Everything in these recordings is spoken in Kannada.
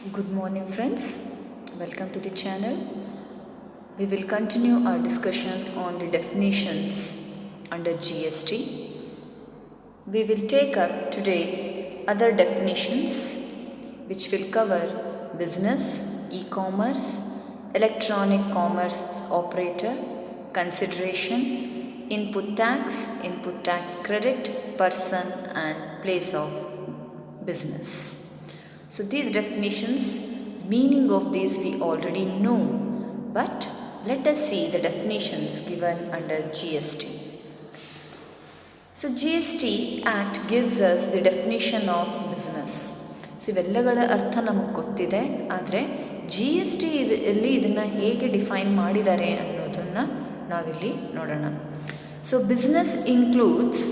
Good morning, friends. Welcome to the channel. We will continue our discussion on the definitions under GST. We will take up today other definitions which will cover business, e-commerce, electronic commerce operator, consideration, input tax credit, person and place of business. So these definitions, meaning of these we already know, but let us see the definitions given under GST. So GST Act gives us the definition of business. So ಇವೆಲ್ಲಗಳ ಅರ್ಥ ನಮಗೆ ಗೊತ್ತಿದೆ, ಆದರೆ ಜಿ ಎಸ್ ಟಿ ಇಲ್ಲಿ ಇದನ್ನು ಹೇಗೆ ಡಿಫೈನ್ ಮಾಡಿದ್ದಾರೆ ಅನ್ನೋದನ್ನು ನಾವಿಲ್ಲಿ ನೋಡೋಣ. So business includes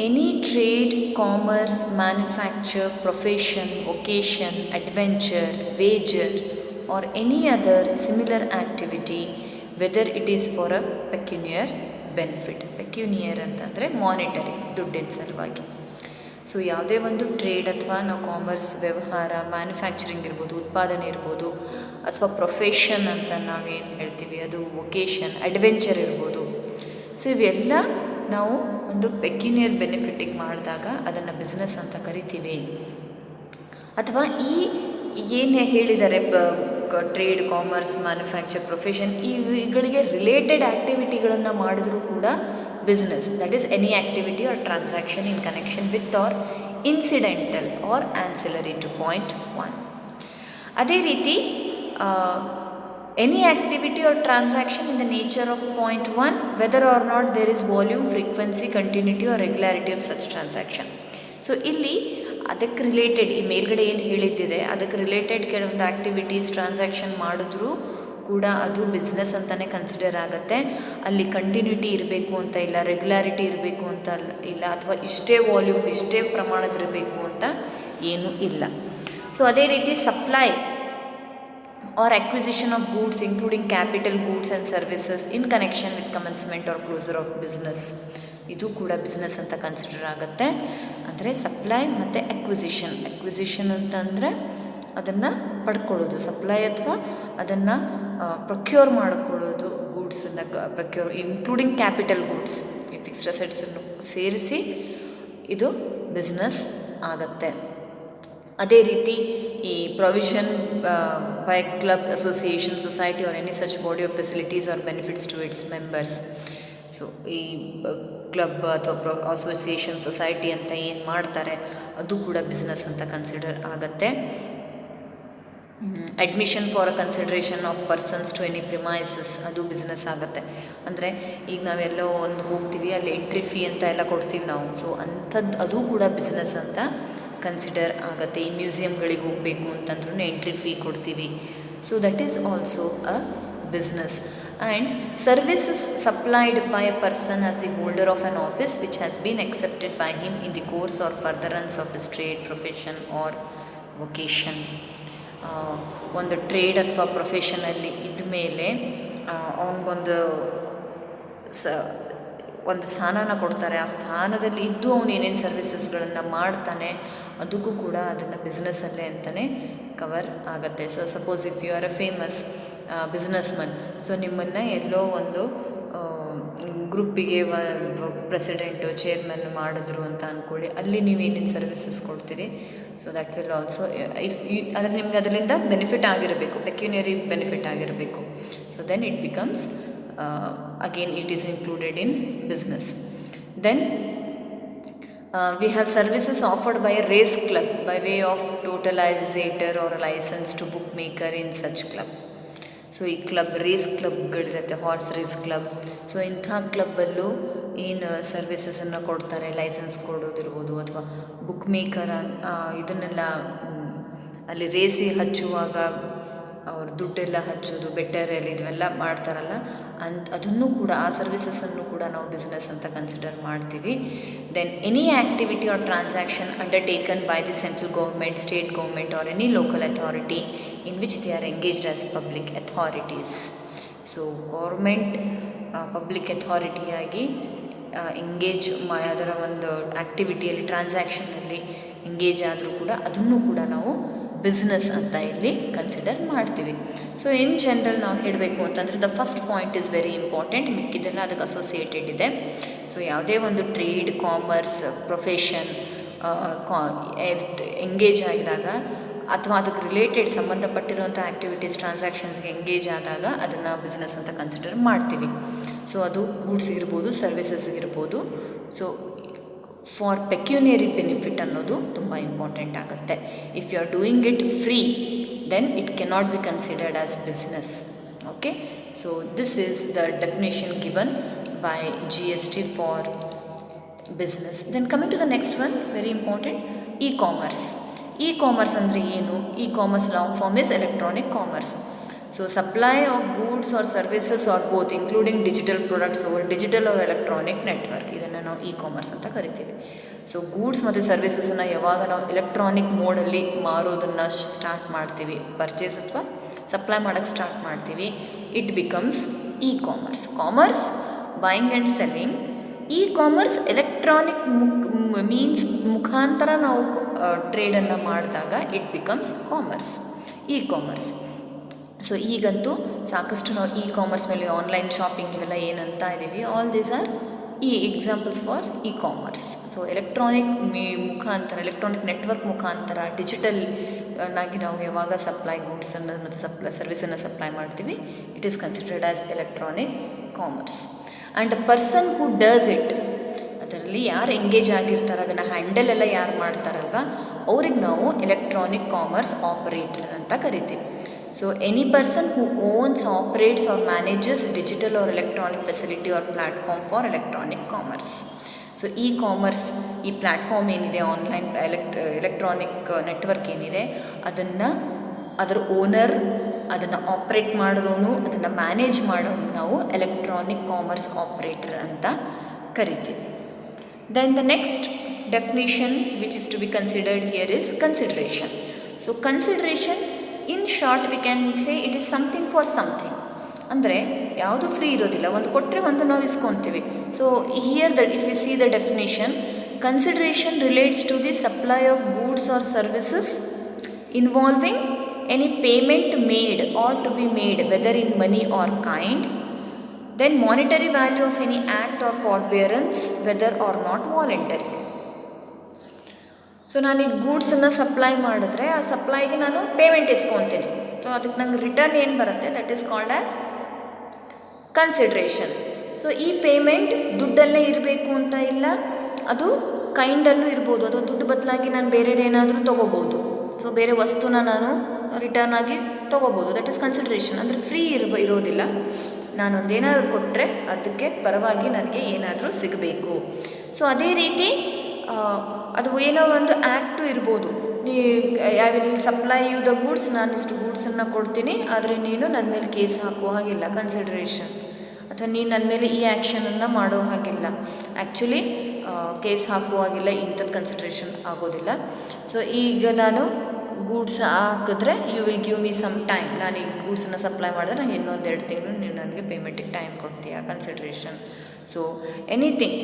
any trade, commerce, manufacture, profession, vocation, adventure, wager or any other similar activity whether it is for a pecuniary benefit. Pecuniary ಅಂತಂದರೆ ಮಾನಿಟರಿ, ದುಡ್ಡಿನ ಸಲುವಾಗಿ. ಸೊ ಯಾವುದೇ ಒಂದು ಟ್ರೇಡ್ ಅಥವಾ ನಾವು ಕಾಮರ್ಸ್ ವ್ಯವಹಾರ, ಮ್ಯಾನುಫ್ಯಾಕ್ಚರಿಂಗ್ ಇರ್ಬೋದು, ಉತ್ಪಾದನೆ ಇರ್ಬೋದು, ಅಥವಾ ಪ್ರೊಫೆಷನ್ ಅಂತ ನಾವೇನು ಹೇಳ್ತೀವಿ ಅದು ವೊಕೇಶನ್, ಅಡ್ವೆಂಚರ್ ಇರ್ಬೋದು. ಸೊ ಇವೆಲ್ಲ ನಾವು ಒಂದು ಪೆಕ್ಯುನಿಯರ್ ಬೆನಿಫಿಟಿಗೆ ಮಾಡಿದಾಗ ಅದನ್ನು ಬಿಸ್ನೆಸ್ ಅಂತ ಕರಿತೀವಿ. ಅಥವಾ ಏನು ಹೇಳಿದ್ದಾರೆ ಟ್ರೇಡ್, ಕಾಮರ್ಸ್, ಮ್ಯಾನುಫ್ಯಾಕ್ಚರ್, ಪ್ರೊಫೆಷನ್ ಇವುಗಳಿಗೆ ರಿಲೇಟೆಡ್ ಆ್ಯಕ್ಟಿವಿಟಿಗಳನ್ನು ಮಾಡಿದ್ರೂ ಕೂಡ business. That is any activity or transaction in connection with or incidental or ancillary to point 1. ಅದೇ ರೀತಿ any activity or transaction in the nature of point 1 whether or not there is volume, frequency, continuity or regularity of such transaction. So ಇಲ್ಲಿ ಅದಕ್ಕೆ ರಿಲೇಟೆಡ್ ಈ ಮೇಲ್ಗಡೆ ಏನು ಹೇಳಿದ್ದಿದೆ ಅದಕ್ಕೆ ರಿಲೇಟೆಡ್ ಕೆಲವೊಂದು ಆ್ಯಕ್ಟಿವಿಟೀಸ್, ಟ್ರಾನ್ಸಾಕ್ಷನ್ ಮಾಡಿದ್ರೂ ಕೂಡ ಅದು ಬಿಸ್ನೆಸ್ ಅಂತಲೇ ಕನ್ಸಿಡರ್ ಆಗುತ್ತೆ. ಅಲ್ಲಿ ಕಂಟಿನ್ಯೂಟಿ ಇರಬೇಕು ಅಂತ ಇಲ್ಲ, ರೆಗ್ಯುಲಾರಿಟಿ ಇರಬೇಕು ಅಂತ ಇಲ್ಲ, ಅಥವಾ ಇಷ್ಟೇ ವಾಲ್ಯೂಮ್ ಇಷ್ಟೇ ಪ್ರಮಾಣದಿರಬೇಕು ಅಂತ ಏನೂ ಇಲ್ಲ. ಸೊ ಅದೇ ರೀತಿ supply or acquisition of goods including capital, goods and services in connection with commencement or closure of business, ಇದು ಕೂಡ ಬಿಸ್ನೆಸ್ ಅಂತ ಕನ್ಸಿಡರ್ ಆಗುತ್ತೆ. ಅಂದರೆ ಸಪ್ಲೈ ಮತ್ತು ಅಕ್ವಿಸಿಷನ್ ಅಂತಂದರೆ ಅದನ್ನು ಪಡ್ಕೊಳ್ಳೋದು, ಸಪ್ಲೈ ಅಥವಾ ಅದನ್ನು ಪ್ರೊಕ್ಯೂರ್ ಮಾಡಿಕೊಳ್ಳೋದು, ಗೂಡ್ಸನ್ನು ಪ್ರೊಕ್ಯೂರ್ ಇನ್ಕ್ಲೂಡಿಂಗ್ ಕ್ಯಾಪಿಟಲ್ ಗೂಡ್ಸ್, ಈ ಫಿಕ್ಸ್ಡ್ ಅಸೆಟ್ಸನ್ನು ಸೇರಿಸಿ ಇದು ಬಿಸ್ನೆಸ್ ಆಗುತ್ತೆ. ಅದೇ ರೀತಿ ಈ provision by club, association, society or any such body of facilities or benefits to its members. So ಈ ಕ್ಲಬ್ ಅಥವಾ ಅಸೋಸಿಯೇಷನ್, ಸೊಸೈಟಿ ಅಂತ ಏನು ಮಾಡ್ತಾರೆ ಅದು ಕೂಡ ಬಿಸ್ನೆಸ್ ಅಂತ ಕನ್ಸಿಡರ್ ಆಗುತ್ತೆ. Admission for a consideration of persons to any premises, ಅದು ಬಿಸ್ನೆಸ್ ಆಗುತ್ತೆ. ಅಂದರೆ ಈಗ ನಾವೆಲ್ಲೋ ಒಂದು ಹೋಗ್ತೀವಿ, ಅಲ್ಲಿ ಎಂಟ್ರಿ ಫೀ ಅಂತ ಎಲ್ಲ ಕೊಡ್ತೀವಿ ನಾವು. ಸೊ ಅಂಥದ್ದು ಅದು ಕೂಡ ಬಿಸ್ನೆಸ್ ಅಂತ ಕನ್ಸಿಡರ್ ಆಗುತ್ತೆ. ಈ ಮ್ಯೂಸಿಯಮ್ಗಳಿಗೆ ಹೋಗಬೇಕು ಅಂತಂದ್ರೂ ಎಂಟ್ರಿ ಫೀ ಕೊಡ್ತೀವಿ. So that is also a business. And services supplied by a person as the holder of an office which has been accepted by him in the course or furtherance of his trade, profession or vocation. ಒಂದು ಟ್ರೇಡ್ ಅಥವಾ ಪ್ರೊಫೆಷನಲ್ಲಿ ಇದ್ದ ಮೇಲೆ ಅವನಿಗೊಂದು ಒಂದು ಸ್ಥಾನನ ಕೊಡ್ತಾರೆ. ಆ ಸ್ಥಾನದಲ್ಲಿ ಇದ್ದು ಅವನು ಏನೇನು ಸರ್ವಿಸಸ್ಗಳನ್ನು ಮಾಡ್ತಾನೆ ಅದಕ್ಕೂ ಕೂಡ ಅದನ್ನು ಬಿಸ್ನೆಸ್ಸಲ್ಲೇ ಅಂತಲೇ ಕವರ್ ಆಗುತ್ತೆ. So suppose if you are a famous businessman, so ನಿಮ್ಮನ್ನು ಎಲ್ಲೋ ಒಂದು ಗ್ರೂಪಿಗೆ ಪ್ರೆಸಿಡೆಂಟು, ಚೇರ್ಮನ್ ಮಾಡಿದ್ರು ಅಂತ ಅಂದ್ಕೊಳ್ಳಿ, ಅಲ್ಲಿ ನೀವೇನೇನು ಸರ್ವಿಸಸ್ ಕೊಡ್ತೀರಿ. So that will also if ಆದರೆ ನಿಮ್ಗೆ ಅದರಿಂದ ಬೆನಿಫಿಟ್ ಆಗಿರಬೇಕು, ಪೆಕ್ಯುನಿಯರಿ ಬೆನಿಫಿಟ್ ಆಗಿರಬೇಕು. So then it becomes again it is included in business. Then we have services offered by a race club by way of totalizator or a license to bookmaker in such club. So ಈ ಕ್ಲಬ್, ರೇಸ್ ಕ್ಲಬ್ಗಳಿರುತ್ತೆ, ಹಾರ್ಸ್ ರೇಸ್ ಕ್ಲಬ್. ಸೊ ಇಂಥ ಕ್ಲಬ್ಬಲ್ಲೂ ಏನು ಸರ್ವಿಸಸನ್ನು ಕೊಡ್ತಾರೆ, ಲೈಸೆನ್ಸ್ ಕೊಡೋದಿರ್ಬೋದು ಅಥವಾ ಬುಕ್ ಮೇಕರ್ ಇದನ್ನೆಲ್ಲ ಅಲ್ಲಿ ರೇಸಿ ಹಚ್ಚುವಾಗ ಅವ್ರ ದುಡ್ಡೆಲ್ಲ ಹಚ್ಚೋದು, ಬೆಟ್ಟರಲ್ಲಿ ಇವೆಲ್ಲ ಮಾಡ್ತಾರಲ್ಲ ಅದನ್ನು ಕೂಡ, ಆ ಸರ್ವಿಸಸನ್ನು ಕೂಡ ನಾವು ಬಿಸ್ನೆಸ್ ಅಂತ ಕನ್ಸಿಡರ್ ಮಾಡ್ತೀವಿ. Then any activity or transaction undertaken by the central government, state government or any local authority in which they are engaged as public authorities. So government public ಅಥಾರಿಟಿಯಾಗಿ ಎಂಗೇಜ್ ಅದರ ಒಂದು ಆ್ಯಕ್ಟಿವಿಟಿಯಲ್ಲಿ, ಟ್ರಾನ್ಸಾಕ್ಷನಲ್ಲಿ ಎಂಗೇಜ್ ಆದರೂ ಕೂಡ ಅದನ್ನು ಕೂಡ ನಾವು ಬಿಸ್ನೆಸ್ ಅಂತ ಇಲ್ಲಿ ಕನ್ಸಿಡರ್ ಮಾಡ್ತೀವಿ. ಸೊ ಇನ್ ಜನರಲ್ ನಾವು ಹೇಳಬೇಕು ಅಂತಂದರೆ the first point is very important, ಮಿಕ್ಕಿದೆಲ್ಲ ಅದಕ್ಕೆ ಅಸೋಸಿಯೇಟೆಡ್ ಇದೆ. ಸೊ ಯಾವುದೇ ಒಂದು ಟ್ರೇಡ್, ಕಾಮರ್ಸ್, ಪ್ರೊಫೆಷನ್ ಎಂಗೇಜ್ ಆಗಿದಾಗ ಅಥವಾ ಅದಕ್ಕೆ ರಿಲೇಟೆಡ್ ಸಂಬಂಧಪಟ್ಟಿರುವಂಥ ಆ್ಯಕ್ಟಿವಿಟೀಸ್, ಟ್ರಾನ್ಸಾಕ್ಷನ್ಸ್ಗೆ ಎಂಗೇಜ್ ಆದಾಗ ಅದನ್ನು ಬಿಸ್ನೆಸ್ ಅಂತ ಕನ್ಸಿಡರ್ ಮಾಡ್ತೀವಿ. ಸೊ ಅದು ಗೂಡ್ಸ್ ಇರ್ಬೋದು, ಸರ್ವಿಸಸ್ ಇರ್ಬೋದು. ಸೊ ಫಾರ್ ಪೆಕ್ಯುನಿಯರಿ ಬೆನಿಫಿಟ್ ಅನ್ನೋದು ತುಂಬ ಇಂಪಾರ್ಟೆಂಟ್ ಆಗುತ್ತೆ. If you are doing it free, then it cannot be considered as business. Okay, so this is the definition given by GST for business. Then coming to the next one, very important, e-commerce. E-commerce ಅಂದರೆ ಏನು? E-commerce long form is electronic commerce. So supply of goods or services or both including digital products over digital or electronic network, ಇದನ್ನು ನಾವು ಇ-ಕಾಮರ್ಸ್ ಅಂತ ಕರಿತೀವಿ. ಸೊ ಗೂಡ್ಸ್ ಮತ್ತು ಸರ್ವಿಸಸನ್ನು ಯಾವಾಗ ನಾವು ಎಲೆಕ್ಟ್ರಾನಿಕ್ ಮೋಡಲ್ಲಿ ಮಾರೋದನ್ನು ಸ್ಟಾರ್ಟ್ ಮಾಡ್ತೀವಿ, ಪರ್ಚೇಸ್ ಅಥವಾ ಸಪ್ಲೈ ಮಾಡೋಕ್ಕೆ ಸ್ಟಾರ್ಟ್ ಮಾಡ್ತೀವಿ, it becomes e-commerce. Commerce buying and selling. E-commerce electronic means ಮುಖಾಂತರ ನಾವು ಟ್ರೇಡನ್ನು ಮಾಡಿದಾಗ it becomes commerce, e-commerce. So ಈಗಂತೂ ಸಾಕಷ್ಟು ನಾವು ಇ-ಕಾಮರ್ಸ್ ಮೇಲೆ ಆನ್ಲೈನ್ ಶಾಪಿಂಗ್ ಇವೆಲ್ಲ ಏನಂತ ಇದ್ದೀವಿ, all these are examples for e-commerce. So electronic ಮುಖಾಂತರ, ಎಲೆಕ್ಟ್ರಾನಿಕ್ ನೆಟ್ವರ್ಕ್ ಮುಖಾಂತರ ಡಿಜಿಟಲ್ ಆಗಿ ನಾವು ಯಾವಾಗ ಸಪ್ಲೈ ಗೂಡ್ಸನ್ನು ಮತ್ತು ಸರ್ವಿಸನ್ನು ಸಪ್ಲೈ ಮಾಡ್ತೀವಿ, it is considered as electronic commerce. And the person who does it, ಅದರಲ್ಲಿ ಯಾರು ಎಂಗೇಜ್ ಆಗಿರ್ತಾರೆ, ಅದನ್ನು ಹ್ಯಾಂಡಲ್ ಎಲ್ಲ ಯಾರು ಮಾಡ್ತಾರಲ್ವ, ಅವ್ರಿಗೆ ನಾವು ಎಲೆಕ್ಟ್ರಾನಿಕ್ ಕಾಮರ್ಸ್ ಆಪರೇಟರ್ ಅಂತ ಕರಿತೀವಿ. So any person who owns, operates or manages digital or electronic facility or platform for electronic commerce. So e-commerce ಈ ಪ್ಲ್ಯಾಟ್ಫಾರ್ಮ್ ಏನಿದೆ, ಆನ್ಲೈನ್ ಎಲೆಕ್ಟ್ರಾನಿಕ್ ನೆಟ್ವರ್ಕ್ ಏನಿದೆ, ಅದನ್ನು ಅದರ ಓನರ್, ಅದನ್ನು ಆಪ್ರೇಟ್ ಮಾಡೋನು, ಅದನ್ನು ಮ್ಯಾನೇಜ್ ಮಾಡೋನು ನಾವು ಎಲೆಕ್ಟ್ರಾನಿಕ್ ಕಾಮರ್ಸ್ ಆಪ್ರೇಟರ್ ಅಂತ ಕರಿತೀವಿ. Then the next definition which is to be considered here is consideration. So consideration in short we can say it is something for something. ಅಂದರೆ ಯಾವುದು ಫ್ರೀ ಇರೋದಿಲ್ಲ, ಒಂದು ಕೊಟ್ಟರೆ ಒಂದು ನಾವು ಇಸ್ಕೊತೀವಿ. So here that if you see the definition, consideration relates to the supply of goods or services involving any payment made or to be made whether in money or kind, then monetary value of any act or forbearance whether or not voluntary. So ನಾನು ಈಗ ಗೂಡ್ಸನ್ನು ಸಪ್ಲೈ ಮಾಡಿದ್ರೆ ಆ ಸಪ್ಲೈಗೆ ನಾನು ಪೇಮೆಂಟ್ ಇಸ್ಕೊತೀನಿ. ಸೊ ಅದಕ್ಕೆ ನಂಗೆ ರಿಟರ್ನ್ ಏನು ಬರುತ್ತೆ, that is called as consideration. So ಈ ಪೇಮೆಂಟ್ ದುಡ್ಡಲ್ಲೇ ಇರಬೇಕು ಅಂತ ಇಲ್ಲ, ಅದು ಕೈಂಡಲ್ಲೂ ಇರ್ಬೋದು, ಅದು ದುಡ್ಡು ಬದಲಾಗಿ ನಾನು ಬೇರೆದೇನಾದರೂ ತೊಗೋಬೋದು. ಸೊ ಬೇರೆ ವಸ್ತುನ ನಾನು ರಿಟರ್ನ್ ಆಗಿ ತೊಗೋಬೋದು, ದಟ್ ಈಸ್ ಕನ್ಸಿಡ್ರೇಷನ್. ಅಂದರೆ ಫ್ರೀ ಇರೋದಿಲ್ಲ, ನಾನೊಂದೇನಾದರೂ ಕೊಟ್ಟರೆ ಅದಕ್ಕೆ ಪರವಾಗಿ ನನಗೆ ಏನಾದರೂ ಸಿಗಬೇಕು. ಸೊ ಅದೇ ರೀತಿ ಅದು ಏನೋ ಒಂದು ಆ್ಯಕ್ಟು ಇರ್ಬೋದು, I will supply you the goods, ನಾನು ಇಷ್ಟು ಗೂಡ್ಸನ್ನು ಕೊಡ್ತೀನಿ, ಆದರೆ ನೀನು ನನ್ನ ಮೇಲೆ ಕೇಸ್ ಹಾಕುವ ಹಾಗಿಲ್ಲ, ಕನ್ಸಿಡ್ರೇಷನ್. ಅಥವಾ ನೀನು ನನ್ನ ಮೇಲೆ ಈ ಆ್ಯಕ್ಷನನ್ನು ಮಾಡೋ ಹಾಗಿಲ್ಲ, ಆ್ಯಕ್ಚುಲಿ ಕೇಸ್ ಹಾಕುವ ಹಾಗಿಲ್ಲ, ಇಂಥದ್ದು ಕನ್ಸಿಡ್ರೇಷನ್ ಆಗೋದಿಲ್ಲ. ಸೊ ಈಗ ನಾನು ಗೂಡ್ಸ್ ಹಾಕಿದ್ರೆ you will give me some time, ನಾನು ಈಗ ಗೂಡ್ಸನ್ನು ಸಪ್ಲೈ ಮಾಡಿದ್ರೆ ನಾನು ಇನ್ನೊಂದು 2 ತಿಂಗಳು ನೀನು ನನಗೆ ಪೇಮೆಂಟಿಗೆ ಟೈಮ್ ಕೊಡ್ತೀಯಾ, ಕನ್ಸಿಡ್ರೇಷನ್. ಸೊ ಎನಿಥಿಂಗ್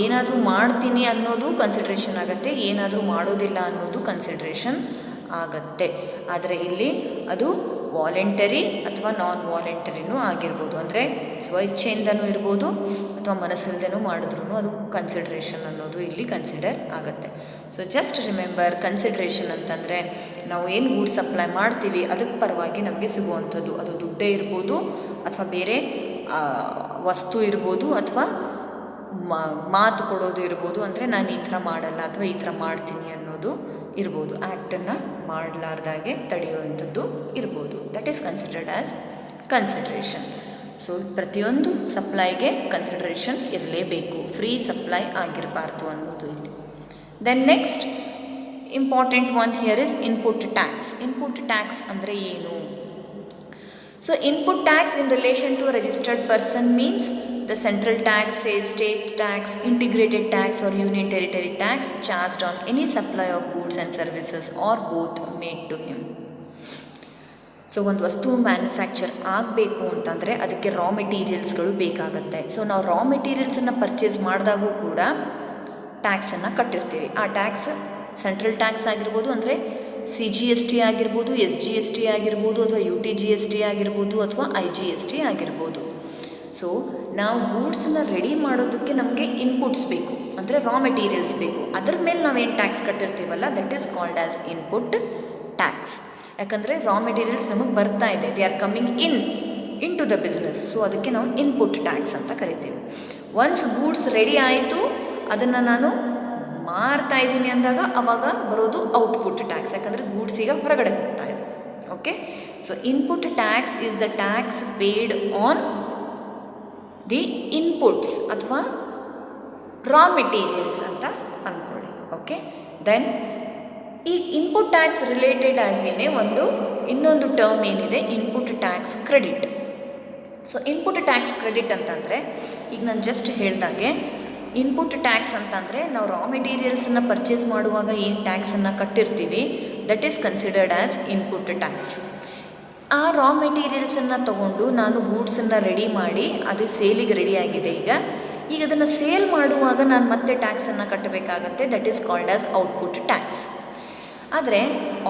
ಏನಾದರೂ ಮಾಡ್ತೀನಿ ಅನ್ನೋದು ಕನ್ಸಿಡ್ರೇಷನ್ ಆಗುತ್ತೆ, ಏನಾದರೂ ಮಾಡೋದಿಲ್ಲ ಅನ್ನೋದು ಕನ್ಸಿಡ್ರೇಷನ್ ಆಗುತ್ತೆ. ಆದರೆ ಇಲ್ಲಿ ಅದು ವಾಲಂಟರಿ ಅಥವಾ ನಾನ್ ವಾಲಂಟರಿನೂ ಆಗಿರ್ಬೋದು, ಅಂದರೆ ಸ್ವಇಚ್ಛೆಯಿಂದನೂ ಇರ್ಬೋದು ಅಥವಾ ಮನಸ್ಸಿಲ್ಲದೇನೂ ಮಾಡಿದ್ರೂ ಅದು ಕನ್ಸಿಡ್ರೇಷನ್ ಅನ್ನೋದು ಇಲ್ಲಿ ಕನ್ಸಿಡರ್ ಆಗುತ್ತೆ. ಸೊ ಜಸ್ಟ್ ರಿಮೆಂಬರ್, ಕನ್ಸಿಡ್ರೇಷನ್ ಅಂತಂದರೆ ನಾವು ಏನು ಗೂಡ್ಸ್ ಸಪ್ಲೈ ಮಾಡ್ತೀವಿ ಅದಕ್ಕೆ ಪರವಾಗಿ ನಮಗೆ ಸಿಗುವಂಥದ್ದು, ಅದು ದುಡ್ಡೇ ಇರ್ಬೋದು ಅಥವಾ ಬೇರೆ ವಸ್ತು ಇರ್ಬೋದು ಅಥವಾ ಮಾತು ಕೊಡೋದು ಇರ್ಬೋದು. ಅಂದರೆ ನಾನು ಈ ಥರ ಮಾಡಲ್ಲ ಅಥವಾ ಈ ಥರ ಮಾಡ್ತೀನಿ ಅನ್ನೋದು ಇರ್ಬೋದು, ಆ್ಯಕ್ಟನ್ನು ಮಾಡಲಾರ್ದಾಗೆ ತಡೆಯುವಂಥದ್ದು ಇರ್ಬೋದು. That is considered as consideration. So ಪ್ರತಿಯೊಂದು ಸಪ್ಲೈಗೆ ಕನ್ಸಿಡ್ರೇಷನ್ ಇರಲೇಬೇಕು, ಫ್ರೀ ಸಪ್ಲೈ ಆಗಿರಬಾರ್ದು ಅನ್ನೋದು ಇಲ್ಲಿ. Then next important one here is input tax. Input tax ಅಂದರೆ ಏನು? So input tax in relation to a registered person means the central tax, say state tax, integrated tax or union territory tax charged on any supply of goods and services or both made to him. So ಒಂದು ವಸ್ತು ಮ್ಯಾನುಫ್ಯಾಕ್ಚರ್ ಆಗಬೇಕು ಅಂತಂದರೆ ಅದಕ್ಕೆ ರಾ ಮೆಟೀರಿಯಲ್ಸ್ಗಳು ಬೇಕಾಗುತ್ತೆ. ಸೊ ನಾವು ರಾ ಮೆಟೀರಿಯಲ್ಸನ್ನು ಪರ್ಚೇಸ್ ಮಾಡಿದಾಗೂ ಕೂಡ ಟ್ಯಾಕ್ಸನ್ನು ಕಟ್ಟಿರ್ತೀವಿ. ಆ ಟ್ಯಾಕ್ಸ್ ಸೆಂಟ್ರಲ್ ಟ್ಯಾಕ್ಸ್ ಆಗಿರ್ಬೋದು, ಅಂದರೆ CGST ಆಗಿರ್ಬೋದು, SGST ಆಗಿರ್ಬೋದು, ಅಥವಾ UTGST ಆಗಿರ್ಬೋದು, ಅಥವಾ IGST ಆಗಿರ್ಬೋದು. ಸೊ ನಾವು ಗೂಡ್ಸನ್ನ ರೆಡಿ ಮಾಡೋದಕ್ಕೆ ನಮಗೆ ಇನ್ಪುಟ್ಸ್ ಬೇಕು, ಅಂದರೆ ರಾ ಮೆಟೀರಿಯಲ್ಸ್ ಬೇಕು. ಅದ್ರ ಮೇಲೆ ನಾವೇನು ಟ್ಯಾಕ್ಸ್ ಕಟ್ಟಿರ್ತೀವಲ್ಲ, that is called as input tax. ಯಾಕಂದರೆ ರಾ ಮೆಟೀರಿಯಲ್ಸ್ ನಮಗೆ ಬರ್ತಾ ಇದೆ, they are coming into the business. So ಅದಕ್ಕೆ ನಾವು ಇನ್ಪುಟ್ ಟ್ಯಾಕ್ಸ್ ಅಂತ ಕರಿತೀವಿ. ಒನ್ಸ್ ಗೂಡ್ಸ್ ರೆಡಿ ಆಯಿತು, ಅದನ್ನು ನಾನು ಮಾರ್ತಾ ಇದ್ದೀನಿ ಅಂದಾಗ ಅವಾಗ ಬರೋದು ಔಟ್ಪುಟ್ ಟ್ಯಾಕ್ಸ್, ಯಾಕಂದರೆ ಗೂಡ್ಸ್ ಈಗ ಹೊರಗಡೆ ಹೋಗ್ತಾ ಇದೆ. Okay, so input tax is the tax paid on the inputs ಅಥವಾ ರಾ ಮೆಟೀರಿಯಲ್ಸ್ ಅಂತ ಅಂದ್ಕೊಳ್ಳಿ. ಓಕೆ, ದೆನ್ ಈ ಇನ್ಪುಟ್ ಟ್ಯಾಕ್ಸ್ ರಿಲೇಟೆಡ್ ಆಗಿಯೇ ಇನ್ನೊಂದು ಟರ್ಮ್ ಏನಿದೆ, input tax credit. So input tax credit ಅಂತಂದರೆ, ಈಗ ನಾನು ಜಸ್ಟ್ ಹೇಳ್ದಾಗೆ ಇನ್ಪುಟ್ ಟ್ಯಾಕ್ಸ್ ಅಂತಂದರೆ ನಾವು ರಾ ಮೆಟೀರಿಯಲ್ಸನ್ನು ಪರ್ಚೇಸ್ ಮಾಡುವಾಗ ಏನು ಟ್ಯಾಕ್ಸನ್ನು ಕಟ್ಟಿರ್ತೀವಿ, that is considered as input tax. ಆ ರಾ ಮೆಟೀರಿಯಲ್ಸನ್ನು ತೊಗೊಂಡು ನಾನು ಗೂಡ್ಸನ್ನು ರೆಡಿ ಮಾಡಿ ಅದು ಸೇಲಿಗೆ ರೆಡಿಯಾಗಿದೆ. ಈಗ ಅದನ್ನು ಸೇಲ್ ಮಾಡುವಾಗ ನಾನು ಮತ್ತೆ ಟ್ಯಾಕ್ಸನ್ನು ಕಟ್ಟಬೇಕಾಗತ್ತೆ, that is called as output tax. ಆದರೆ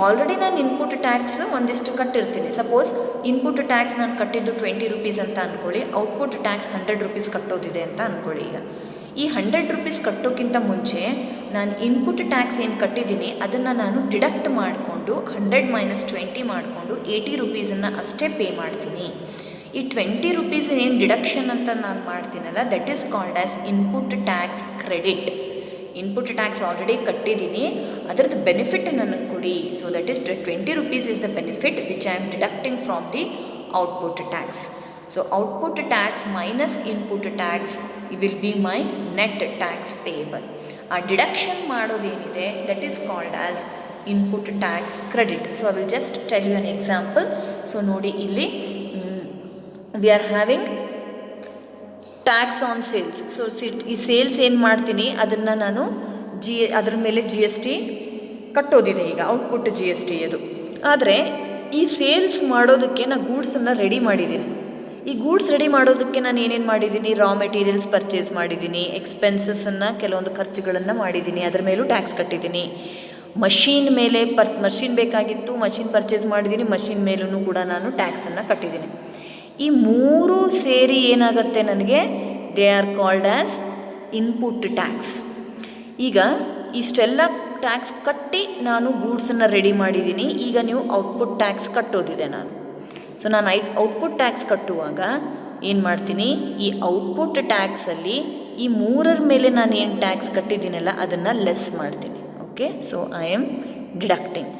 ಆಲ್ರೆಡಿ ನಾನು ಇನ್ಪುಟ್ ಟ್ಯಾಕ್ಸ್ ಒಂದಿಷ್ಟು ಕಟ್ಟಿರ್ತೀನಿ. ಸಪೋಸ್ ಇನ್ಪುಟ್ ಟ್ಯಾಕ್ಸ್ ನಾನು ಕಟ್ಟಿದ್ದು 20 ರೂಪೀಸ್ ಅಂತ ಅಂದ್ಕೊಳ್ಳಿ, ಔಟ್ಪುಟ್ ಟ್ಯಾಕ್ಸ್ 100 ರೂಪೀಸ್ ಕಟ್ಟೋದಿದೆ ಅಂತ ಅಂದ್ಕೊಳ್ಳಿ. ಈಗ ಈ 100 ರೂಪೀಸ್ ಕಟ್ಟೋಕ್ಕಿಂತ ಮುಂಚೆ ನಾನು ಇನ್ಪುಟ್ ಟ್ಯಾಕ್ಸ್ ಏನು ಕಟ್ಟಿದ್ದೀನಿ ಅದನ್ನು ನಾನು ಡಿಡಕ್ಟ್ ಮಾಡಿಕೊಂಡು 100 - 20 ಮಾಡಿಕೊಂಡು 80 ರೂಪೀಸನ್ನು ಅಷ್ಟೇ ಪೇ ಮಾಡ್ತೀನಿ. ಈ 20 ರೂಪೀಸ್ ಏನು ಡಿಡಕ್ಷನ್ ಅಂತ ನಾನು ಮಾಡ್ತೀನಲ್ಲ, that is called as input tax credit. Input tax already ಕಟ್ಟಿದ್ದೀನಿ, ಅದರದ್ದು ಬೆನಿಫಿಟ್ ನನಗೆ ಕೊಡಿ. So that is 20 rupees is the benefit which I am deducting from the output tax. So output tax minus input tax will be my net tax payable. ಆ ಡಿಡಕ್ಷನ್ ಮಾಡೋದೇನಿದೆ that is called as input tax credit. So I will just tell you an example. So ನೋಡಿ, ಇಲ್ಲಿ we are having tax on sales. So ಈ ಸೇಲ್ಸ್ ಏನು ಮಾಡ್ತೀನಿ ಅದನ್ನು ನಾನು ಅದ್ರ ಮೇಲೆ GST ಕಟ್ಟೋದಿದೆ. ಈಗ ಔಟ್ಪುಟ್ GST ಅದು. ಆದರೆ ಈ ಸೇಲ್ಸ್ ಮಾಡೋದಕ್ಕೆ ನಾನು ಗೂಡ್ಸನ್ನು ರೆಡಿ ಮಾಡಿದ್ದೀನಿ. ಈ ಗೂಡ್ಸ್ ರೆಡಿ ಮಾಡೋದಕ್ಕೆ ನಾನು ಏನೇನು ಮಾಡಿದ್ದೀನಿ, ರಾ ಮೆಟೀರಿಯಲ್ಸ್ ಪರ್ಚೇಸ್ ಮಾಡಿದ್ದೀನಿ, ಎಕ್ಸ್ಪೆನ್ಸಸ್ಸನ್ನು ಕೆಲವೊಂದು ಖರ್ಚುಗಳನ್ನು ಮಾಡಿದ್ದೀನಿ, ಅದರ ಮೇಲೂ ಟ್ಯಾಕ್ಸ್ ಕಟ್ಟಿದ್ದೀನಿ. ಮಷೀನ್ ಮೇಲೆ ಮಷೀನ್ ಬೇಕಾಗಿತ್ತು, ಮಷೀನ್ ಪರ್ಚೇಸ್ ಮಾಡಿದ್ದೀನಿ, ಮಷೀನ್ ಮೇಲೂ ಕೂಡ ನಾನು ಟ್ಯಾಕ್ಸನ್ನು ಕಟ್ಟಿದ್ದೀನಿ. ಈ ಮೂರು ಸೇರಿ ಏನಾಗುತ್ತೆ ನನಗೆ, they are called as input tax. ಈಗ ಇಷ್ಟೆಲ್ಲ ಟ್ಯಾಕ್ಸ್ ಕಟ್ಟಿ ನಾನು ಗೂಡ್ಸನ್ನು ರೆಡಿ ಮಾಡಿದ್ದೀನಿ. ಈಗ ನೀವು ಔಟ್ಪುಟ್ ಟ್ಯಾಕ್ಸ್ ಕಟ್ಟೋದಿದೆ ನಾನು. ಸೊ ನಾನು ಔಟ್ಪುಟ್ ಟ್ಯಾಕ್ಸ್ ಕಟ್ಟುವಾಗ ಏನು ಮಾಡ್ತೀನಿ, ಈ ಔಟ್ಪುಟ್ ಟ್ಯಾಕ್ಸಲ್ಲಿ ಈ ಮೂರರ ಮೇಲೆ ನಾನು ಏನು ಟ್ಯಾಕ್ಸ್ ಕಟ್ಟಿದ್ದೀನಲ್ಲ ಅದನ್ನು ಲೆಸ್ ಮಾಡ್ತೀನಿ. Okay, so I am deducting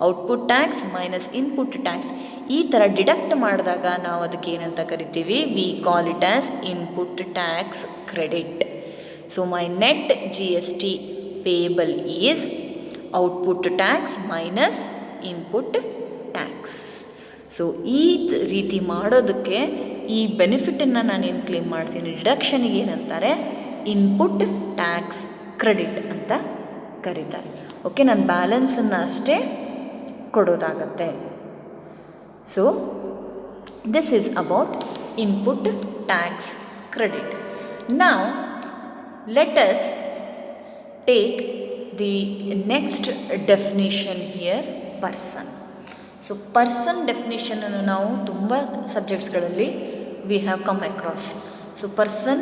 output tax minus input tax. ಈ ಥರ ಡಿಡಕ್ಟ್ ಮಾಡಿದಾಗ ನಾವು ಅದಕ್ಕೆ ಏನಂತ ಕರಿತೀವಿ, we call it as input tax credit. So my net GST payable is output tax minus input tax. So ಈ ರೀತಿ ಮಾಡೋದಕ್ಕೆ ಈ ಬೆನಿಫಿಟನ್ನು ನಾನೇನು ಕ್ಲೇಮ್ ಮಾಡ್ತೀನಿ, ಡಿಡಕ್ಷನಿಗೆ ಏನಂತಾರೆ, ಇನ್ಪುಟ್ ಟ್ಯಾಕ್ಸ್ ಕ್ರೆಡಿಟ್ ಅಂತ ಕರೀತಾರೆ. ಓಕೆ, ನಾನು ಬ್ಯಾಲೆನ್ಸನ್ನು ಅಷ್ಟೇ ಕೊಡೋದಾಗತ್ತೆ. So this is about input tax credit. Now let us take the next definition here, person. So person ಡೆಫಿನಿಷನನ್ನು ನಾವು ತುಂಬ ಸಬ್ಜೆಕ್ಟ್ಸ್ಗಳಲ್ಲಿ we have come across. So person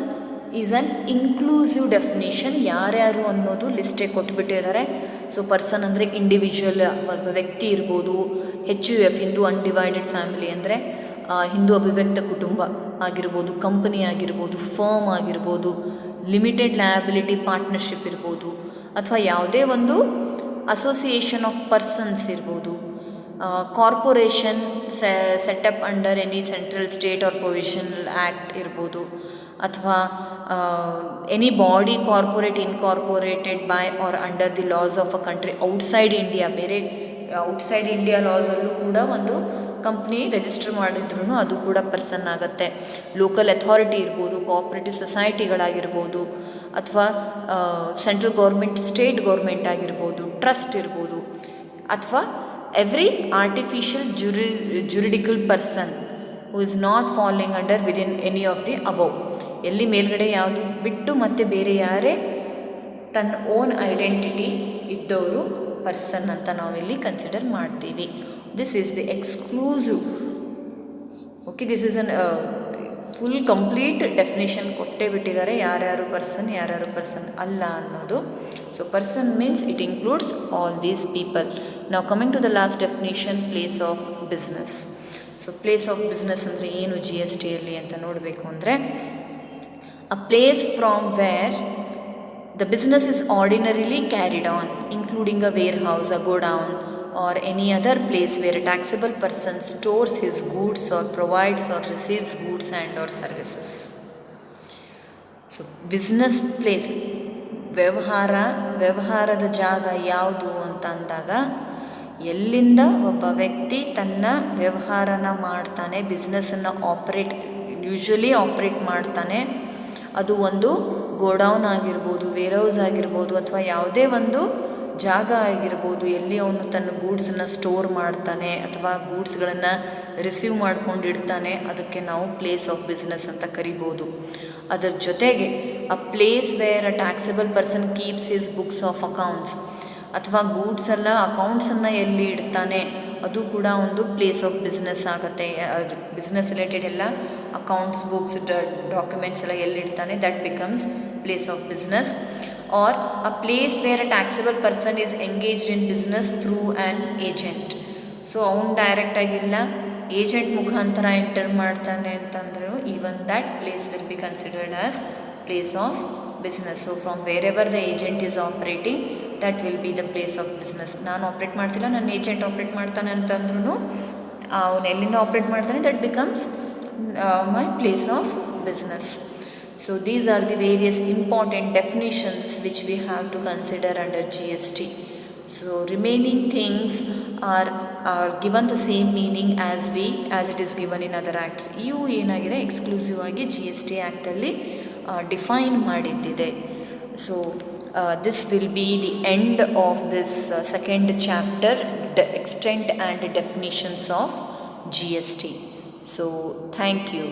is an inclusive definition. ಯಾರ್ಯಾರು ಅನ್ನೋದು ಲಿಸ್ಟೇ ಕೊಟ್ಬಿಟ್ಟಿದ್ದಾರೆ. ಸೊ ಪರ್ಸನ್ ಅಂದರೆ ಇಂಡಿವಿಜುವಲ್, ಒಬ್ಬ ವ್ಯಕ್ತಿ ಇರ್ಬೋದು. HUF ಹಿಂದೂ ಅನ್ಡಿವೈಡೆಡ್ ಫ್ಯಾಮಿಲಿ ಅಂದರೆ ಹಿಂದೂ ಅಭಿವ್ಯಕ್ತ ಕುಟುಂಬ ಆಗಿರ್ಬೋದು, ಕಂಪನಿ ಆಗಿರ್ಬೋದು, ಫರ್ಮ್ ಆಗಿರ್ಬೋದು, ಲಿಮಿಟೆಡ್ ಲಯಬಿಲಿಟಿ ಪಾರ್ಟ್ನರ್ಶಿಪ್ ಇರ್ಬೋದು, ಅಥವಾ ಯಾವುದೇ ಒಂದು ಅಸೋಸಿಯೇಷನ್ ಆಫ್ ಪರ್ಸನ್ಸ್ ಇರ್ಬೋದು, corporation setup under any central state or provisional act ಇರ್ಬೋದು, ಅಥವಾ any body corporate incorporated by or under the laws of a country outside India. ಬೇರೆ ಔಟ್ಸೈಡ್ ಇಂಡಿಯಾ ಲಾಸಲ್ಲೂ ಕೂಡ ಒಂದು ಕಂಪ್ನಿ ರಿಜಿಸ್ಟರ್ ಮಾಡಿದ್ರೂ ಅದು ಕೂಡ ಪರ್ಸನ್ ಆಗುತ್ತೆ. ಲೋಕಲ್ ಅಥಾರಿಟಿ ಇರ್ಬೋದು, ಕೋಆಪ್ರೇಟಿವ್ ಸೊಸೈಟಿಗಳಾಗಿರ್ಬೋದು, ಅಥವಾ ಸೆಂಟ್ರಲ್ ಗೌರ್ಮೆಂಟ್, ಸ್ಟೇಟ್ ಗೌರ್ಮೆಂಟ್ ಆಗಿರ್ಬೋದು, ಟ್ರಸ್ಟ್ ಇರ್ಬೋದು, ಅಥವಾ every artificial juridical person who is not following under within any of the above. ಎಲ್ಲಿ ಮೇಲ್ಗಡೆ ಯಾವುದು ಬಿಟ್ಟು ಮತ್ತು ಬೇರೆ ಯಾರೇ ತನ್ನ ಓನ್ ಐಡೆಂಟಿಟಿ ಇದ್ದವರು ಪರ್ಸನ್ ಅಂತ ನಾವಿಲ್ಲಿ ಕನ್ಸಿಡರ್ ಮಾಡ್ತೀವಿ. This is the exclusive. Okay, this is an full complete definition ಕೊಟ್ಟೇ ಬಿಟ್ಟಿದ್ದಾರೆ, ಯಾರ್ಯಾರು ಪರ್ಸನ್ ಯಾರ್ಯಾರು ಪರ್ಸನ್ ಅಲ್ಲ ಅನ್ನೋದು. So person means it includes all these people. ನಾವು coming to the last definition, place of business. So place of business ಅಂದರೆ ಏನು ಜಿ ಎಸ್ ಟಿಯಲ್ಲಿ ಅಂತ ನೋಡಬೇಕು ಅಂದರೆ, a place from where the business is ordinarily carried on, including a warehouse, a godown, or any other place where a taxable person stores his goods or provides or receives goods and or services. So business place, ವ್ಯವಹಾರದ ಜಾಗ ಯಾವುದು ಅಂತ ಅಂದಾಗ, ಎಲ್ಲಿಂದ ಒಬ್ಬ ವ್ಯಕ್ತಿ ತನ್ನ ವ್ಯವಹಾರನ ಮಾಡ್ತಾನೆ, ಬಿಸ್ನೆಸ್ಸನ್ನು ಯೂಶ್ವಲಿ ಆಪ್ರೇಟ್ ಮಾಡ್ತಾನೆ. ಅದು ಒಂದು ಗೋಡೌನ್ ಆಗಿರ್ಬೋದು, ವೇರ್ಹೌಸ್ ಆಗಿರ್ಬೋದು, ಅಥವಾ ಯಾವುದೇ ಒಂದು ಜಾಗ ಆಗಿರ್ಬೋದು, ಎಲ್ಲಿ ಅವನು ತನ್ನ ಗೂಡ್ಸನ್ನು ಸ್ಟೋರ್ ಮಾಡ್ತಾನೆ ಅಥವಾ ಗೂಡ್ಸ್ಗಳನ್ನು ರಿಸೀವ್ ಮಾಡ್ಕೊಂಡಿಡ್ತಾನೆ, ಅದಕ್ಕೆ ನಾವು ಪ್ಲೇಸ್ ಆಫ್ ಬಿಸ್ನೆಸ್ ಅಂತ ಕರಿಬೋದು. ಅದರ ಜೊತೆಗೆ a place where a taxable person keeps his books of accounts, ಅಥವಾ ಗೂಡ್ಸೆಲ್ಲ ಅಕೌಂಟ್ಸನ್ನು ಎಲ್ಲಿ ಇಡ್ತಾನೆ ಅದು ಕೂಡ ಒಂದು ಪ್ಲೇಸ್ ಆಫ್ ಬಿಸ್ನೆಸ್ ಆಗುತ್ತೆ. ಬಿಸ್ನೆಸ್ ರಿಲೇಟೆಡ್ ಎಲ್ಲ ಅಕೌಂಟ್ಸ್, ಬುಕ್ಸ್, ಡಾಕ್ಯುಮೆಂಟ್ಸ್ ಎಲ್ಲ ಎಲ್ಲಿಡ್ತಾನೆ, that becomes place of business. Or a place where a taxable person is engaged in business through an agent. So ಅವ್ನು ಡೈರೆಕ್ಟಾಗಿಲ್ಲ, ಏಜೆಂಟ್ ಮುಖಾಂತರ ಎಂಟರ್ ಮಾಡ್ತಾನೆ ಅಂತಂದರೂ even that place will be considered as place of business. So from where ever the agent is operating, that will be the place of business. ನಾನು ಆಪ್ರೇಟ್ ಮಾಡ್ತಿಲ್ಲ, ನನ್ನ ಏಜೆಂಟ್ ಆಪ್ರೇಟ್ ಮಾಡ್ತಾನೆ ಅಂತಂದ್ರೂ ಅವನು ಎಲ್ಲಿಂದ ಆಪ್ರೇಟ್ ಮಾಡ್ತಾನೆ, that becomes my place of business. So these are the various important definitions which we have to consider under G S T. So remaining things are given the same meaning as it is given in other acts. ಇವು ಏನಾಗಿದೆ, ಎಕ್ಸ್ಕ್ಲೂಸಿವ್ ಆಗಿ ಜಿ ಎಸ್ ಟಿ ಆ್ಯಕ್ಟಲ್ಲಿ ಡಿಫೈನ್ ಮಾಡಿದ್ದಿದೆ. So this will be the end of this second chapter, extent and definitions of GST. So thank you.